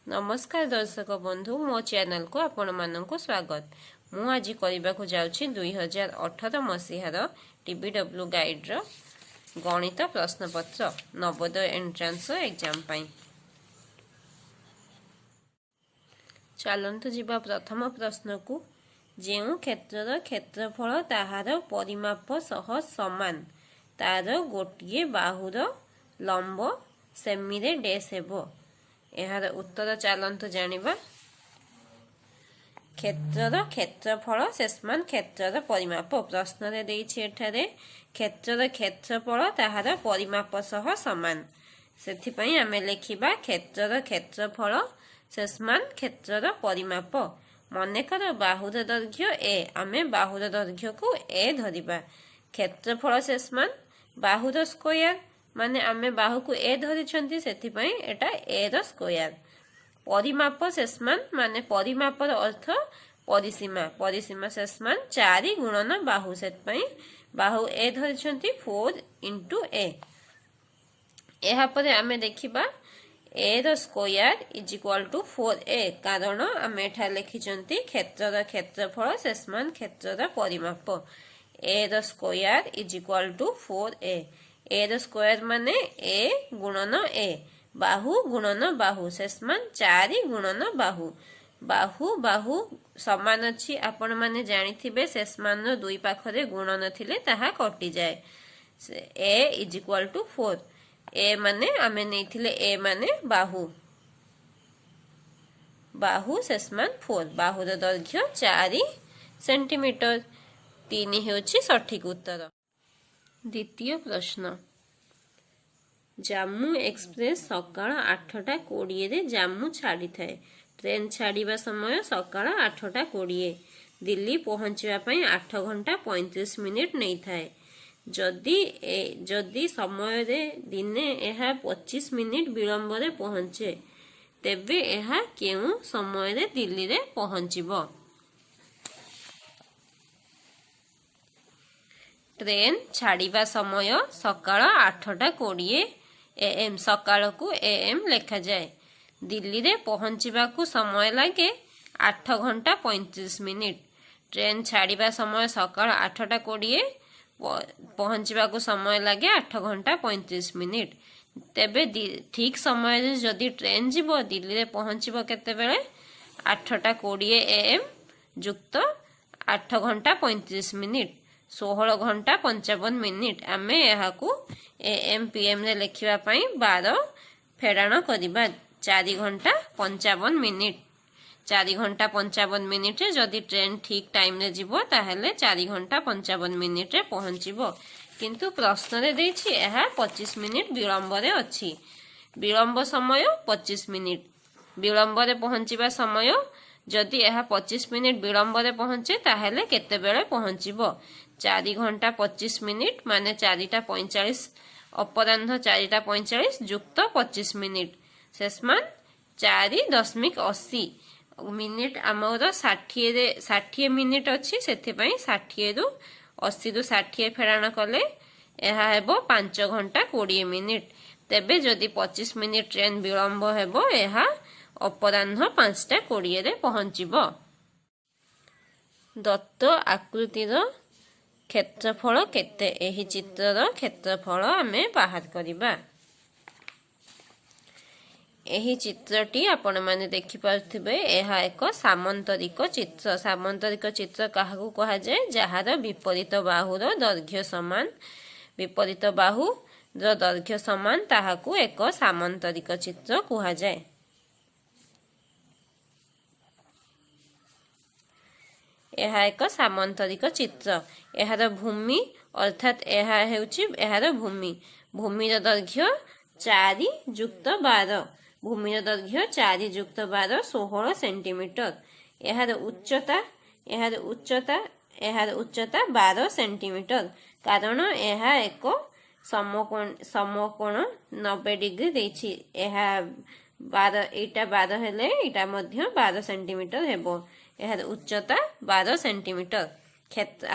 नमस्कार दर्शक बंधु मो चैनल को आपण मानक स्वागत। मु आज करने को जाऊँगी 2018 मसीहार टीबीडब्ल्यू गाइड रो गणित प्रश्नपत्र नवोदय एंट्रांस एग्जाम पाई। चलतु जीवा प्रथम प्रश्न को। जो क्षेत्र क्षेत्रफल ताहार परिमाप सह समान तार गोटे बाहुर लंब सेमी रे डैश हेबो। यार उत्तर चलतु जानिबा। क्षेत्रर क्षेत्रफल शेषमान क्षेत्रर परिमाप प्रश्न रे देइछि एठारे क्षेत्रर क्षेत्रफल ताहार परिमाप सह समान। सेथिपई आमे लेखिबा क्षेत्रर क्षेत्रफल शेषमान क्षेत्रर परिमाप। मनेकर बाहुर दैर्घ्य ए, आमे बाहुर दैर्घ्य को ए धरिबा। क्षेत्रफल शेषमान बाहुर स्क्वायर माने आमे बाहु को ए धरिछंती सेथिपई एटा ए रो स्क्वायर। परिमाप शेषमान माने परिमापर अर्थ परिसीमा। परिसीमा शेषमान 4 गुणन बाहु सेथिपई बाहु ए धरिछंती 4 * ए। एहा परे आमे देखिबा ए रो square is equal to 4a कारण आमे एठा लिखिछंती क्षेत्रर क्षेत्रफल शेषमान क्षेत्रर परिमाप। ए रो square is equal to 4a। A रो स्क्वायर माने ए गुणन ए, बाहु गुणन बाहु शेषमान 4 गुणन बाहु। बाहु बाहु समान अछि। आपण माने जानिथिबे शेषमान रो दुई पाखरे गुणन थिले ताहा कटि जाय। ए इज इक्वल टू 4। ए माने आमे नेथिले ए माने बाहु। बाहु शेषमान 4। बाहुर दैर्घ्य 4 सेंटीमीटर। 3 हेउछि सठिक उत्तर। द्वितीय प्रश्न। जाम्मू एक्सप्रेस सकाळ 8:20 रे जाम्मू छाड़ी थाए। ट्रेन छाड़ीबा समय सकाळ 8:20। दिल्ली पहुंचवा पई 8 घंटा 35 मिनिट नहीं थाए। जदि समय रे दिने एहा 25 मिनिट विलंब रे पहुंचे तेबे एहा केउ समय रे दिल्ली रे पहुंचिबो। ट्रेन छाड़ीबा समय सकाळ 8:20 AM सकाळ को AM लेखा जाए। दिल्ली रे पहुंचवा को समय लागे 8 घंटा 35 मिनिट। ट्रेन छाड़ीबा समय सकाळ 8:20 पहुंचवा को समय लागे 8 घंटा 35 मिनिट। तेबे ठीक समय रे जदि ट्रेन जीवो दिल्ली रे पहुंचबो केते बेले 8:20 AM जुक्त 8 घंटा 35 मिनिट 16 घंटा 55 मिनिट। आमे यहाँ को AM PM रे लिखिबा पई 12 फेराण करिबा 4 घंटा 55 मिनिट। 4 घंटा 55 मिनिट रे जदि ट्रेन ठीक टाइम रे जीवो ताहेले 4 घंटा 55 मिनिट रे पहुंचिबो। किंतु प्रश्न रे देछि एहा 25 मिनिट विलंब रे अछि। विलंब समय 25 मिनिट। विलंब रे पहुंचिबा समय जदि एहा 25 मिनिट विलंब रे पहुंचे ताहेले केते बेले पहुंचिबो। 4 घंटा 25 मिनिट माने 4:45 अपराह्न 4:45 जुक्त 25 मिनिट शेषमान 4.80 मिनिट। आमर 60 मिनिट अच्छी सेथि पई 60 रु 80 रु 60 फेराण कले एहा हेबो 5 घंटा 20 मिनिट। तेबे जदि 25 मिनिट ट्रेन विलंब हेबो एहा अपराह्न 5:20 रे पहुंचिबो। दत्त आकृतिर क्षेत्रफल केते। एही चित्रर क्षेत्रफल आमे बाहर करिबा। एही चित्रटी आपण माने देखि पारथिबे एहा एक सामंतरिक चित्र। सामंतरिक चित्र काहाकू कहा जाय जहार विपरीत बाहुर दैर्घ्य समान। विपरीत बाहु रो दैर्घ्य समान ताहाकू एक सामंतरिक चित्र कहा जाय। एहा एक सामंतरिक चित्र। एहार भूमि अर्थात एहा हेउछि एहार भूमि। भूमिर दैर्घ्य 4 जुक्त 12। भूमिर दैर्घ्य 4 जुक्त 12 16 सेंटीमीटर। एहार उच्चता 12 सेंटीमीटर कारण एहा एक समकोण 90 डिग्री देछि। एहा 12 एटा 12 हेले एटा मध्य 12 सेंटीमीटर हेबो। एहार उच्चता 12 सेंटीमीटर।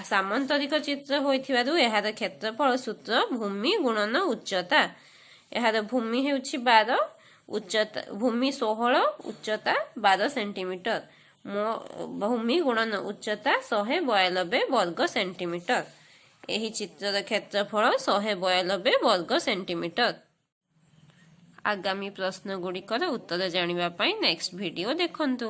सामंतरिक चित्र होइथिबारु एहार क्षेत्रफल सूत्र भूमि गुणन उच्चता। एहार भूमि हेउछि 12 ଉଚ୍ଚତା ଭୂମି 16 ଉଚ୍ଚତା 12 ସେଣ୍ଟିମିଟର। ଭୂମି ଗୁଣନ ଉଚ୍ଚତା 192 ବର୍ଗ ସେଣ୍ଟିମିଟର। ଏହି ଚିତ୍ରର କ୍ଷେତ୍ରଫଳ 192 ବର୍ଗ ସେଣ୍ଟିମିଟର। ଆଗାମୀ ପ୍ରଶ୍ନ ଗୁଡ଼ିକର ଉତ୍ତର ଜାଣିବା ପାଇଁ ନେକ୍ସଟ ଭିଡ଼ିଓ ଦେଖନ୍ତୁ।